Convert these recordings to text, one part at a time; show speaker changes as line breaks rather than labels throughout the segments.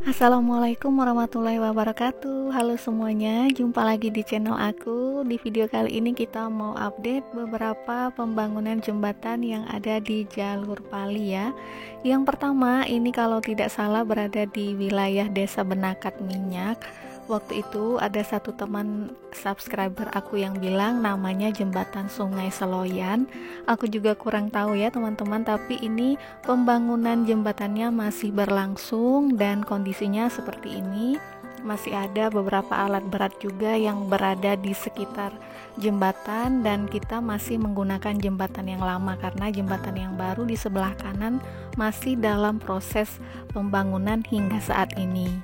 Assalamualaikum warahmatullahi wabarakatuh. Halo semuanya, jumpa lagi di channel aku. Di video kali ini kita mau update beberapa pembangunan jembatan yang ada di jalur Pali ya. Yang pertama ini kalau tidak salah berada di wilayah Desa Benakat Minyak. Waktu itu ada satu teman subscriber aku yang bilang namanya jembatan Sungai Seloyan. Aku juga kurang tahu ya teman-teman, tapi ini pembangunan jembatannya masih berlangsung dan kondisinya seperti ini. Masih ada beberapa alat berat juga yang berada di sekitar jembatan dan kita masih menggunakan jembatan yang lama karena jembatan yang baru di sebelah kanan masih dalam proses pembangunan hingga saat ini.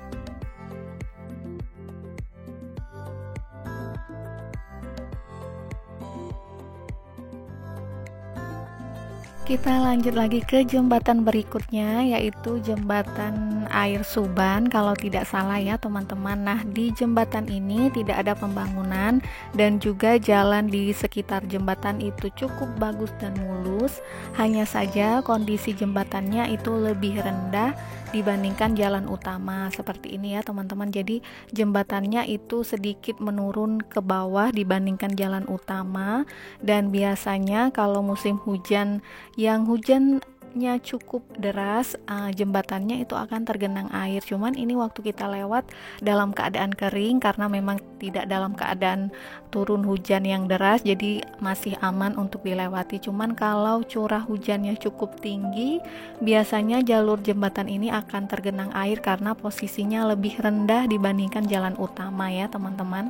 Kita lanjut lagi ke jembatan berikutnya, yaitu jembatan Air Suban kalau tidak salah ya teman-teman. Nah, di jembatan ini tidak ada pembangunan dan juga jalan di sekitar jembatan itu cukup bagus dan mulus. Hanya saja kondisi jembatannya itu lebih rendah dibandingkan jalan utama seperti ini ya teman-teman. Jadi jembatannya itu sedikit menurun ke bawah dibandingkan jalan utama, dan biasanya kalau musim hujan yang hujannya cukup deras, jembatannya itu akan tergenang air. Cuman ini waktu kita lewat dalam keadaan kering karena memang tidak dalam keadaan turun hujan yang deras, jadi masih aman untuk dilewati. Cuman kalau curah hujannya cukup tinggi, biasanya jalur jembatan ini akan tergenang air karena posisinya lebih rendah dibandingkan jalan utama ya teman-teman.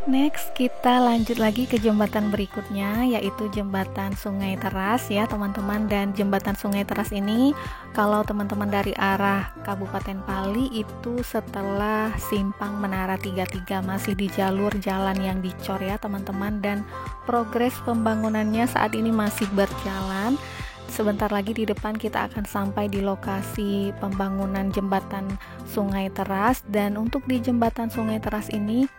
Next, kita lanjut lagi ke jembatan berikutnya, yaitu jembatan Sungai Teras ya teman-teman. Dan jembatan Sungai Teras ini kalau teman-teman dari arah Kabupaten Pali itu setelah simpang Menara 33, masih di jalur jalan yang dicor ya teman-teman, dan progres pembangunannya saat ini masih berjalan. Sebentar lagi di depan kita akan sampai di lokasi pembangunan jembatan Sungai Teras. Dan untuk di jembatan Sungai Teras ini,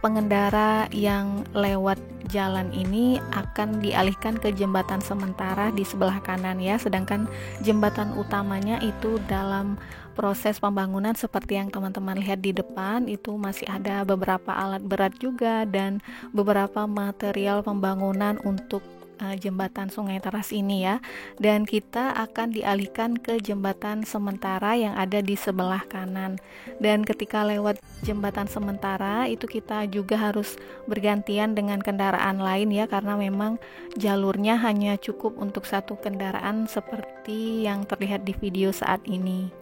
pengendara yang lewat jalan ini akan dialihkan ke jembatan sementara di sebelah kanan ya, sedangkan jembatan utamanya itu dalam proses pembangunan seperti yang teman-teman lihat di depan. Itu masih ada beberapa alat berat juga dan beberapa material pembangunan untuk jembatan Sungai Teras ini ya, dan kita akan dialihkan ke jembatan sementara yang ada di sebelah kanan. Dan ketika lewat jembatan sementara itu kita juga harus bergantian dengan kendaraan lain ya, karena memang jalurnya hanya cukup untuk satu kendaraan seperti yang terlihat di video saat ini.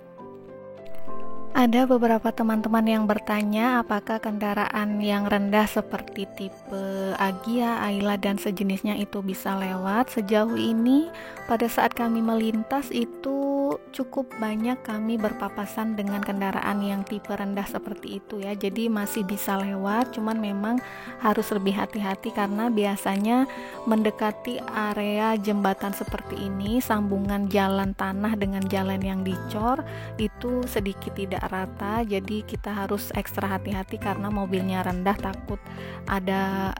Ada beberapa teman-teman yang bertanya apakah kendaraan yang rendah seperti tipe Agya, Ayla dan sejenisnya itu bisa lewat. Sejauh ini pada saat kami melintas itu cukup banyak kami berpapasan dengan kendaraan yang tipe rendah seperti itu ya. Jadi masih bisa lewat, cuman memang harus lebih hati-hati karena biasanya mendekati area jembatan seperti ini, sambungan jalan tanah dengan jalan yang dicor itu sedikit tidak rata, jadi kita harus ekstra hati-hati karena mobilnya rendah, takut ada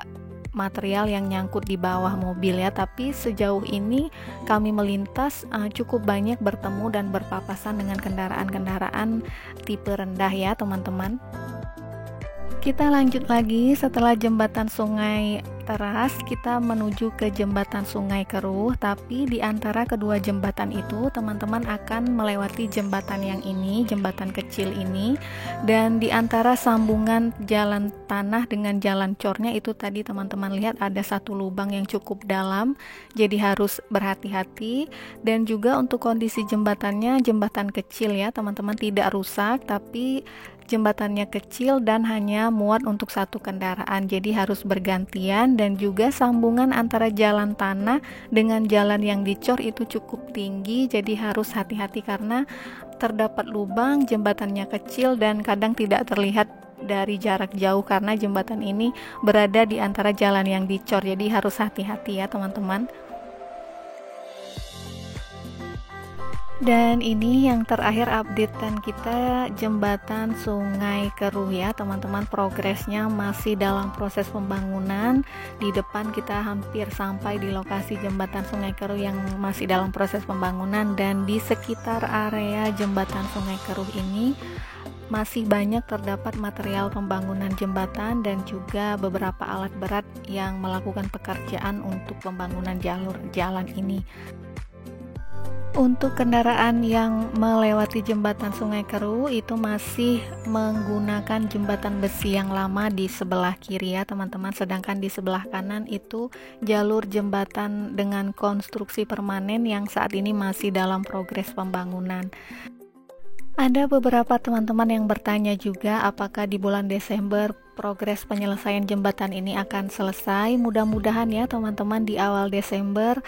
material yang nyangkut di bawah mobil ya. Tapi sejauh ini kami melintas cukup banyak bertemu dan berpapasan dengan kendaraan-kendaraan tipe rendah ya teman-teman. Kita lanjut lagi, setelah jembatan Sungai Teras kita menuju ke jembatan Sungai Keruh, tapi di antara kedua jembatan itu teman-teman akan melewati jembatan yang ini, jembatan kecil ini, dan di antara sambungan jalan tanah dengan jalan cornya itu tadi teman-teman lihat ada satu lubang yang cukup dalam, jadi harus berhati-hati. Dan juga untuk kondisi jembatannya jembatan kecil ya teman-teman, tidak rusak tapi jembatannya kecil dan hanya muat untuk satu kendaraan, jadi harus bergantian. Dan juga sambungan antara jalan tanah dengan jalan yang dicor itu cukup tinggi, jadi harus hati-hati karena terdapat lubang, jembatannya kecil dan kadang tidak terlihat dari jarak jauh karena jembatan ini berada di antara jalan yang dicor, jadi harus hati-hati ya teman-teman. Dan ini yang terakhir updatean kita jembatan Sungai Keruh ya teman-teman, progresnya masih dalam proses pembangunan. Di depan kita hampir sampai di lokasi jembatan Sungai Keruh yang masih dalam proses pembangunan, dan di sekitar area jembatan Sungai Keruh ini masih banyak terdapat material pembangunan jembatan dan juga beberapa alat berat yang melakukan pekerjaan untuk pembangunan jalur jalan ini. Untuk kendaraan yang melewati jembatan Sungai Keruh itu masih menggunakan jembatan besi yang lama di sebelah kiri ya teman-teman, sedangkan di sebelah kanan itu jalur jembatan dengan konstruksi permanen yang saat ini masih dalam progres pembangunan. Ada beberapa teman-teman yang bertanya juga apakah di bulan Desember progres penyelesaian jembatan ini akan selesai. Mudah-mudahan ya teman-teman di awal Desember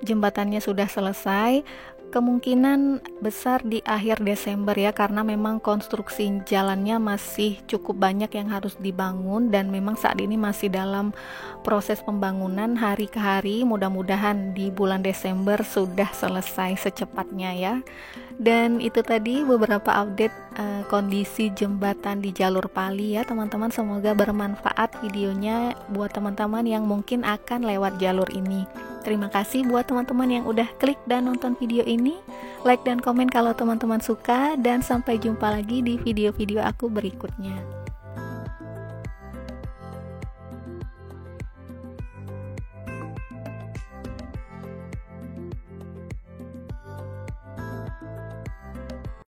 jembatannya sudah selesai. Kemungkinan besar di akhir Desember ya, karena memang konstruksi jalannya masih cukup banyak yang harus dibangun dan memang saat ini masih dalam proses pembangunan hari ke hari. Mudah-mudahan di bulan Desember sudah selesai secepatnya ya. Dan itu tadi beberapa update kondisi jembatan di jalur Pali ya teman-teman, semoga bermanfaat videonya buat teman-teman yang mungkin akan lewat jalur ini. Terima kasih buat teman-teman yang udah klik dan nonton video ini. Like dan komen kalau teman-teman suka, dan sampai jumpa lagi di video-video aku berikutnya.